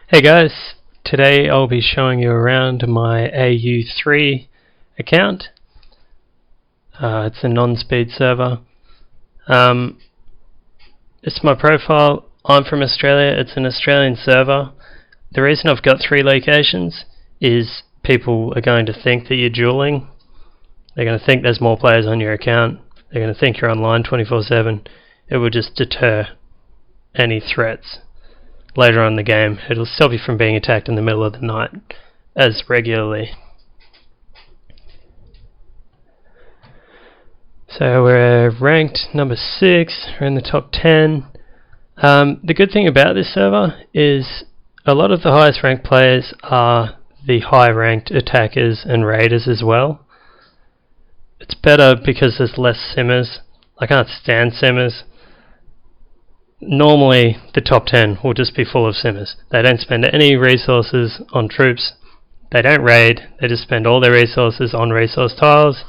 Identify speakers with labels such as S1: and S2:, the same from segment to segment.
S1: Hey guys, today I'll be showing you around my AU3 account. It's a non-speed server. It's my profile. I'm from Australia. It's an Australian server. The reason I've got 3 locations is people are going to think that you're dueling. They're going to think there's more players on your account. They're going to think you're online 24/7. It will just deter any threats later on in the game. It'll stop you from being attacked in the middle of the night as regularly. So we're ranked number 6, we're in the top 10. The good thing about this server is a lot of the highest ranked players are the high ranked attackers and raiders as well. It's better because there's less simmers. I can't stand simmers. Normally the top 10 will just be full of simmers. They don't spend any resources on troops, they don't raid, they just spend all their resources on resource tiles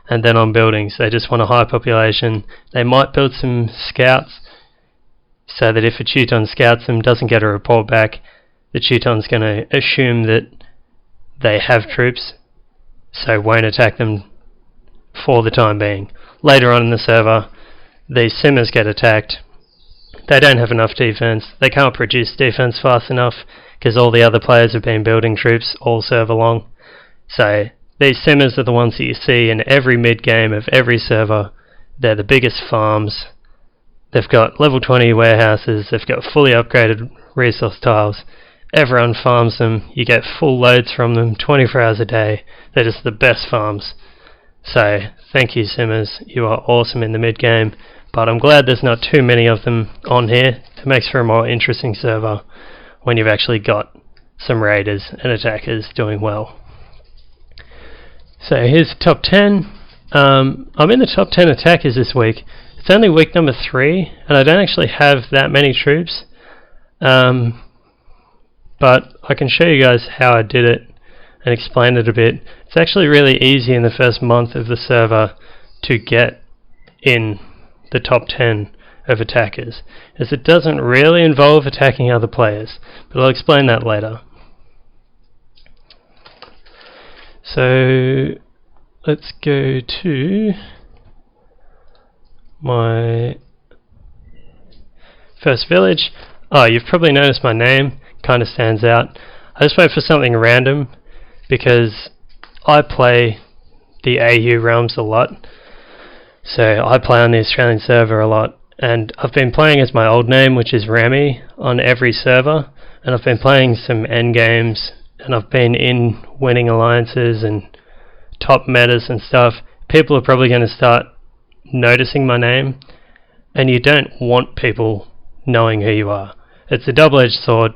S1: and then on buildings. They just want a high population. They might build some scouts so that if a Teuton scouts them, doesn't get a report back, the Teuton's going to assume that they have troops, so won't attack them for the time being. Later on in the server, these simmers get attacked. They don't have enough defense. They can't produce defense fast enough because all the other players have been building troops all server long. So these simmers are the ones that you see in every mid game of every server. They're the biggest farms. They've got level 20 warehouses. They've got fully upgraded resource tiles. Everyone farms them. You get full loads from them 24 hours a day. They're just the best farms. So thank you, simmers. You are awesome in the mid game. But I'm glad there's not too many of them on here. It makes for a more interesting server when you've actually got some raiders and attackers doing well. So here's the top 10. I'm in the top 10 attackers this week. It's only week number 3 and I don't actually have that many troops. But I can show you guys how I did it and explain it a bit. It's actually really easy in the first month of the server to get in the top 10 of attackers, as it doesn't really involve attacking other players, but I'll explain that later. So let's go to my first village. Oh, you've probably noticed my name kind of stands out. I just went for something random because I play the AU realms a lot. So I play on the Australian server a lot, and I've been playing as my old name, which is Rami, on every server, and I've been playing some end games, and I've been in winning alliances and top metas and stuff. People are probably going to start noticing my name, and you don't want people knowing who you are. It's a double-edged sword.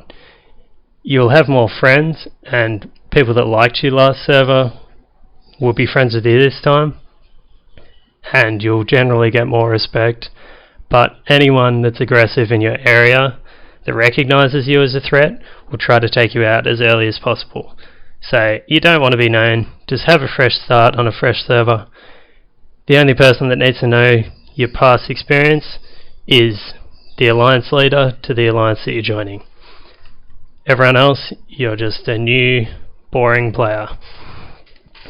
S1: You'll have more friends, and people that liked you last server will be friends with you this time, and you'll generally get more respect. But anyone that's aggressive in your area that recognizes you as a threat will try to take you out as early as possible. So you don't want to be known. Just have a fresh start on a fresh server. The only person that needs to know your past experience is the alliance leader to the alliance that you're joining. Everyone else, you're just a new, boring player.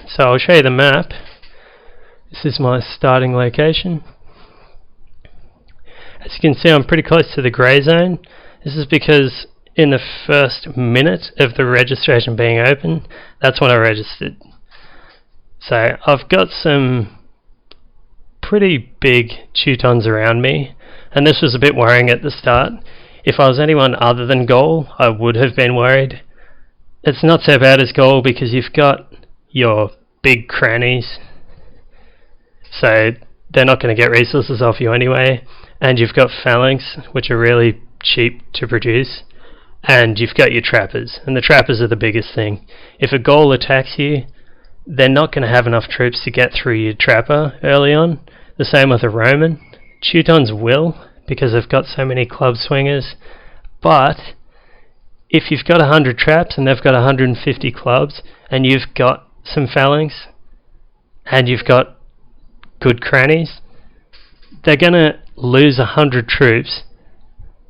S1: So I'll show you the map. This is my starting location. As you can see, I'm pretty close to the grey zone. This is because in the first minute of the registration being open, that's when I registered. So I've got some pretty big Teutons around me, and this was a bit worrying at the start. If I was anyone other than Gaul, I would have been worried. It's not so bad as Gaul because you've got your big crannies, so they're not going to get resources off you anyway, and you've got phalanx, which are really cheap to produce, and you've got your trappers, and the trappers are the biggest thing. If a Gaul attacks you, they're not going to have enough troops to get through your trapper early on. The same with a Roman. Teutons will, because they've got so many club swingers, but if you've got 100 traps and they've got 150 clubs, and you've got some phalanx, and you've got good crannies, they're going to lose 100 troops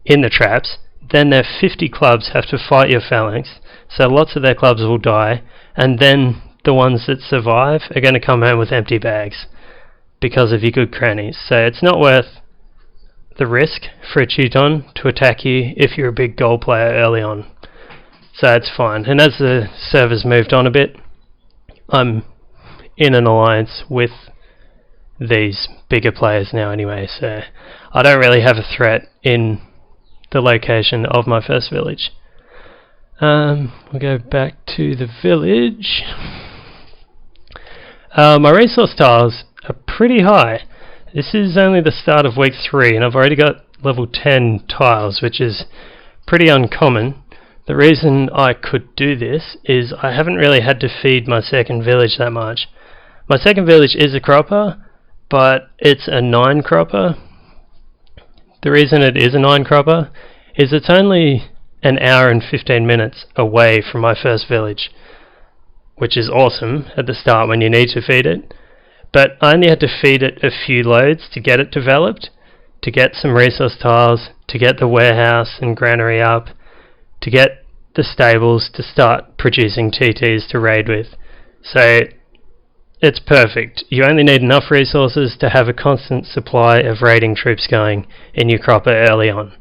S1: in the traps, then their 50 clubs have to fight your phalanx, so lots of their clubs will die, and then the ones that survive are going to come home with empty bags because of your good crannies. So it's not worth the risk for a Teuton to attack you if you're a big Gaul player early on. So it's fine. And as the server's moved on a bit, I'm in an alliance with these bigger players now anyway, so I don't really have a threat in the location of my first village. We'll go back to the village. My resource tiles are pretty high. This is only the start of week 3 and I've already got level 10 tiles, which is pretty uncommon. The reason I could do this is I haven't really had to feed my second village that much. My second village is a cropper, but it's a 9 cropper. The reason it is a 9 cropper is it's only an hour and 15 minutes away from my first village, which is awesome at the start when you need to feed it. But I only had to feed it a few loads to get it developed, to get some resource tiles, to get the warehouse and granary up, to get the stables to start producing TTs to raid with. So it's perfect. You only need enough resources to have a constant supply of raiding troops going in your cropper early on.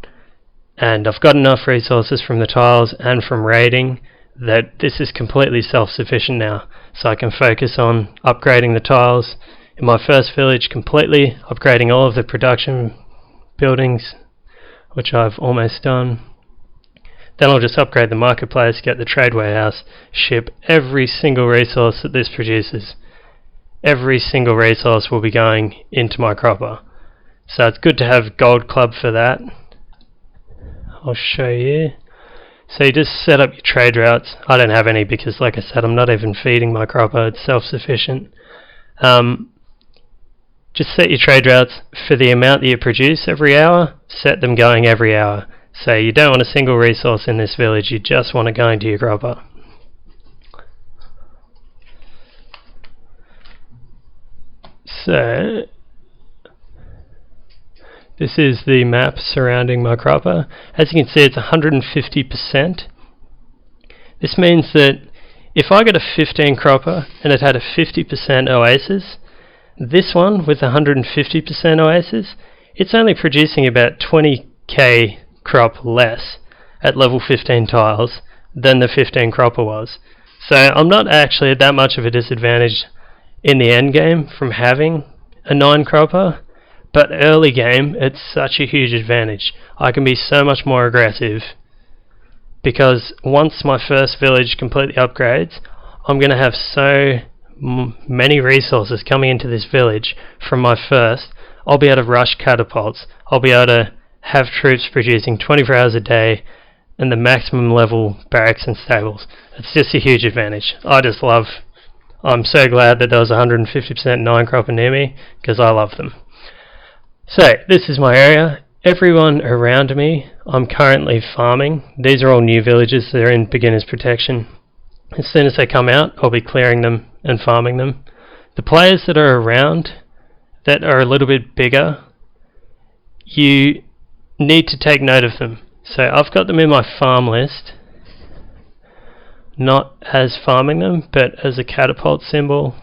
S1: And I've got enough resources from the tiles and from raiding that this is completely self-sufficient now. So I can focus on upgrading the tiles in my first village completely, upgrading all of the production buildings, which I've almost done. Then I'll just upgrade the marketplace, get the trade warehouse, ship every single resource that this produces. Every single resource will be going into my cropper. So it's good to have gold club for that. I'll show you. So you just set up your trade routes. I don't have any because, like I said, I'm not even feeding my cropper. It's self-sufficient. Just set your trade routes for the amount that you produce every hour. Set them going every hour. So you don't want a single resource in this village. You just want it going to your cropper. So this is the map surrounding my cropper. As you can see, it's 150%. This means that if I got a 15 cropper and it had a 50% oasis, this one with 150% oasis, it's only producing about 20k crop less at level 15 tiles than the 15 cropper was. So I'm not actually at that much of a disadvantage in the end game from having a 9 cropper, but early game it's such a huge advantage. I can be so much more aggressive because once my first village completely upgrades, I'm going to have so many resources coming into this village from my first. I'll be able to rush catapults, I'll be able to have troops producing 24 hours a day and the maximum level barracks and stables. It's just a huge advantage. I'm so glad that there was 150% 9 cropper near me because I love them. So this is my area. Everyone around me I'm currently farming. These are all new villages. They're in beginner's protection. As soon as they come out, I'll be clearing them and farming them. The players that are around that are a little bit bigger, you need to take note of them. So I've got them in my farm list, not as farming them, but as a catapult symbol.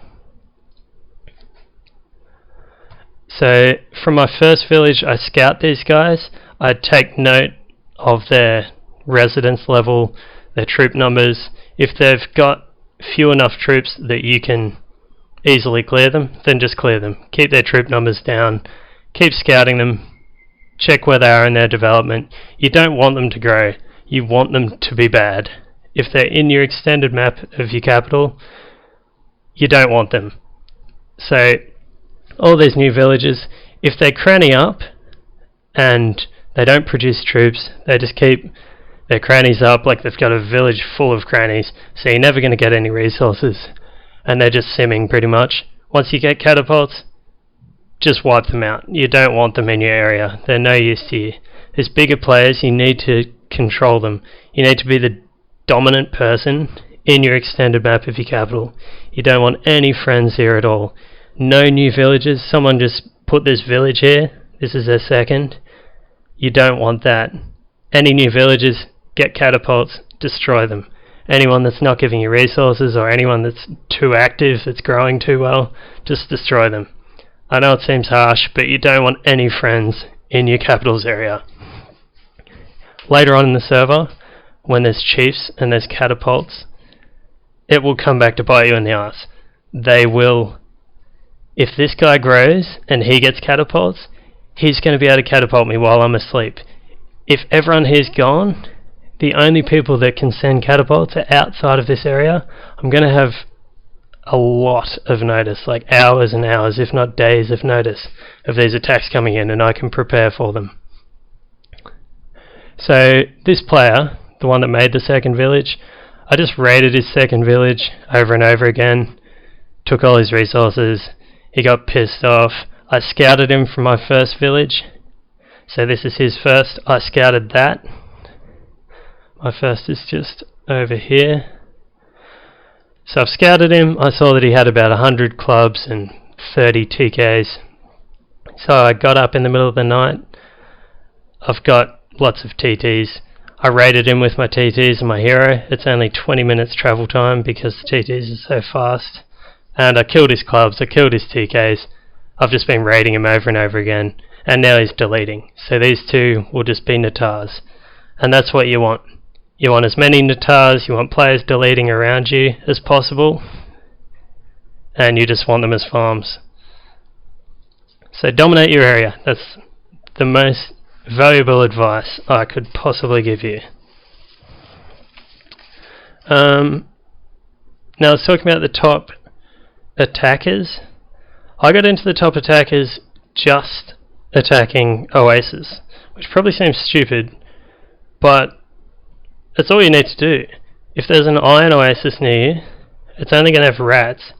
S1: So from my first village, I scout these guys. I take note of their residence level, their troop numbers. If they've got few enough troops that you can easily clear them, then just clear them. Keep their troop numbers down. Keep scouting them. Check where they are in their development. You don't want them to grow. You want them to be bad. If they're in your extended map of your capital, you don't want them. So all these new villages, if they cranny up and they don't produce troops, they just keep their crannies up like they've got a village full of crannies, so you're never going to get any resources, and they're just simming pretty much. Once you get catapults, just wipe them out. You don't want them in your area. They're no use to you. As bigger players, you need to control them. You need to be the dominant person in your extended map of your capital. You don't want any friends here at all. No new villages. Someone just put this village here. This is their second. You don't want that. Any new villages, get catapults, destroy them. Anyone that's not giving you resources, or anyone that's too active, that's growing too well, just destroy them. I know it seems harsh, but you don't want any friends in your capitals area. Later on in the server, when there's chiefs and there's catapults, it will come back to bite you in the ass. They will. If this guy grows and he gets catapults, he's going to be able to catapult me while I'm asleep. If everyone here's gone, the only people that can send catapults are outside of this area. I'm going to have a lot of notice, like hours and hours, if not days of notice of these attacks coming in, and I can prepare for them. So this player, the one that made the second village, I just raided his second village over and over again, took all his resources, he got pissed off. I scouted him from my first village, so this is his first. I scouted that. My first is just over here. So I've scouted him. I saw that he had about 100 clubs and 30 TKs. So I got up in the middle of the night. I've got lots of TTs. I raided him with my TTs and my hero. It's only 20 minutes travel time because the TTs are so fast. And I killed his clubs, I killed his TKs. I've just been raiding him over and over again. And now he's deleting. So these two will just be Natars. And that's what you want. You want as many Natars, you want players deleting around you as possible. And you just want them as farms. So dominate your area. That's the most valuable advice I could possibly give you. Now I was talking about the top attackers. I got into the top attackers just attacking Oasis, which probably seems stupid, but that's all you need to do. If there's an iron Oasis near you, it's only going to have rats.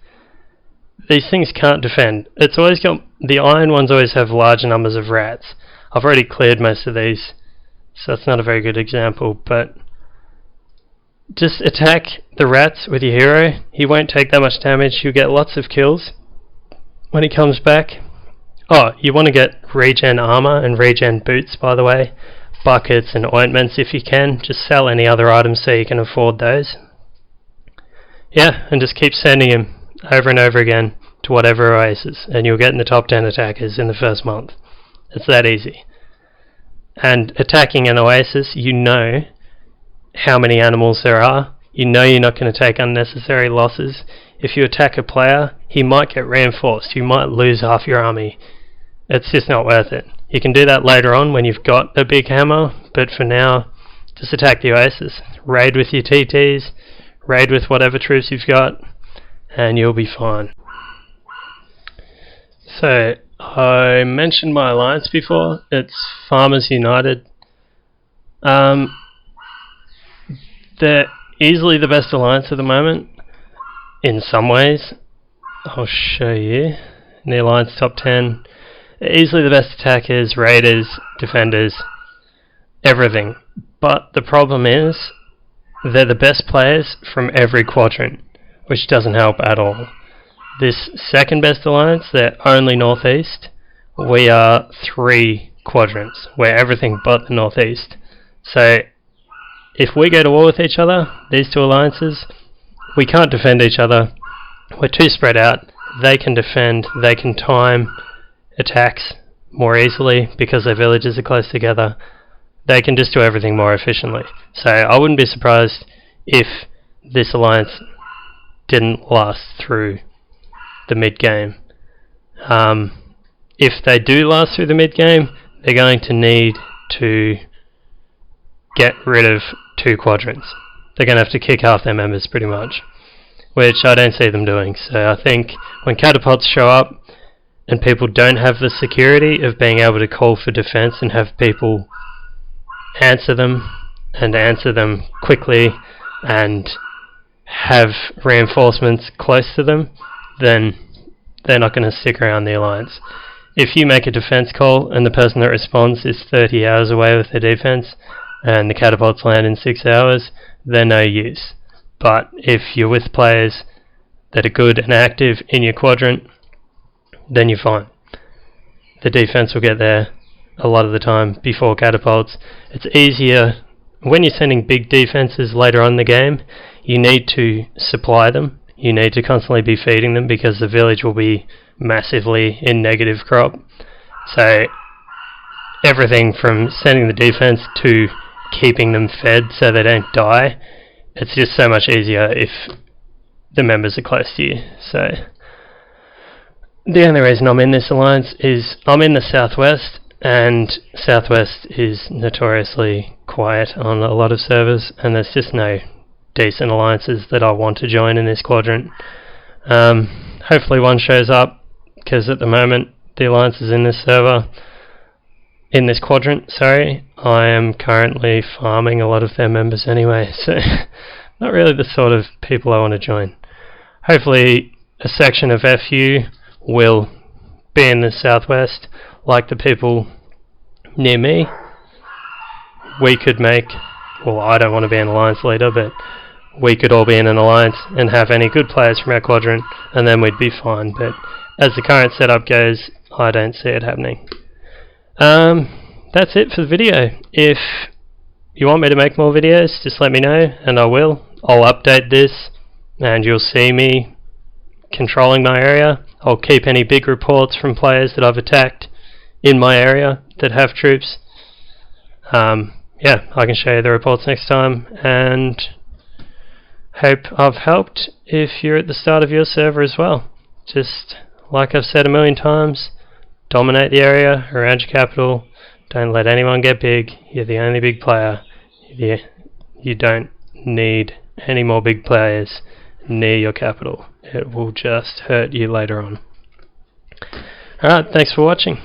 S1: These things can't defend. It's always got, the iron ones always have large numbers of rats. I've already cleared most of these, so that's not a very good example, but just attack the rats with your hero. He won't take that much damage. You'll get lots of kills when he comes back. Oh, you want to get regen armor and regen boots, by the way. Buckets and ointments if you can. Just sell any other items so you can afford those. Yeah, and just keep sending him over and over again to whatever oasis, and you'll get in the top 10 attackers in the first month. It's that easy. And attacking an oasis, you know how many animals there are. You know you're not going to take unnecessary losses. If you attack a player, he might get reinforced. You might lose half your army. It's just not worth it. You can do that later on when you've got a big hammer, but for now, just attack the oasis. Raid with your TTs, raid with whatever troops you've got, and you'll be fine. So, I mentioned my alliance before. It's Farmers United. They're easily the best alliance at the moment, in some ways. I'll show you. In the alliance top 10, they're easily the best attackers, raiders, defenders, everything. But the problem is, they're the best players from every quadrant, which doesn't help at all. This second best alliance, they're only northeast. We are 3 quadrants. We're everything but the northeast. So if we go to war with each other, these two alliances, we can't defend each other. We're too spread out. They can defend, they can time attacks more easily because their villages are close together. They can just do everything more efficiently. So I wouldn't be surprised if this alliance didn't last through the mid-game. If they do last through the mid-game, they're going to need to get rid of 2 quadrants. They're going to have to kick half their members pretty much, which I don't see them doing. So I think when catapults show up and people don't have the security of being able to call for defense and have people answer them and answer them quickly and have reinforcements close to them, then they're not going to stick around the alliance. If you make a defense call and the person that responds is 30 hours away with their defense and the catapults land in 6 hours, they're no use. But if you're with players that are good and active in your quadrant, then you're fine. The defense will get there. a lot of the time before catapults. It's easier when you're sending big defenses later on in the game. You need to supply them. You need to constantly be feeding them because the village will be massively in negative crop. So everything from sending the defense to keeping them fed so they don't die, it's just so much easier if the members are close to you. So the only reason I'm in this alliance is I'm in the southwest, and southwest is notoriously quiet on a lot of servers, and there's just no decent alliances that I want to join in this quadrant. Hopefully one shows up, because at the moment the alliances in this quadrant, I am currently farming a lot of their members anyway, so not really the sort of people I want to join. Hopefully a section of FU will be in the southwest, like the people near me. We could make, well, I don't want to be an alliance leader, but we could all be in an alliance and have any good players from our quadrant, and then we'd be fine. But as the current setup goes, I don't see it happening. That's it for the video. If you want me to make more videos, just let me know and I will. I'll update this and you'll see me controlling my area. I'll keep any big reports from players that I've attacked in my area that have troops. Yeah, I can show you the reports next time, and hope I've helped if you're at the start of your server as well. Just like I've said a million times, dominate the area around your capital. Don't let anyone get big. You're the only big player. You don't need any more big players near your capital. It will just hurt you later on. Alright, thanks for watching.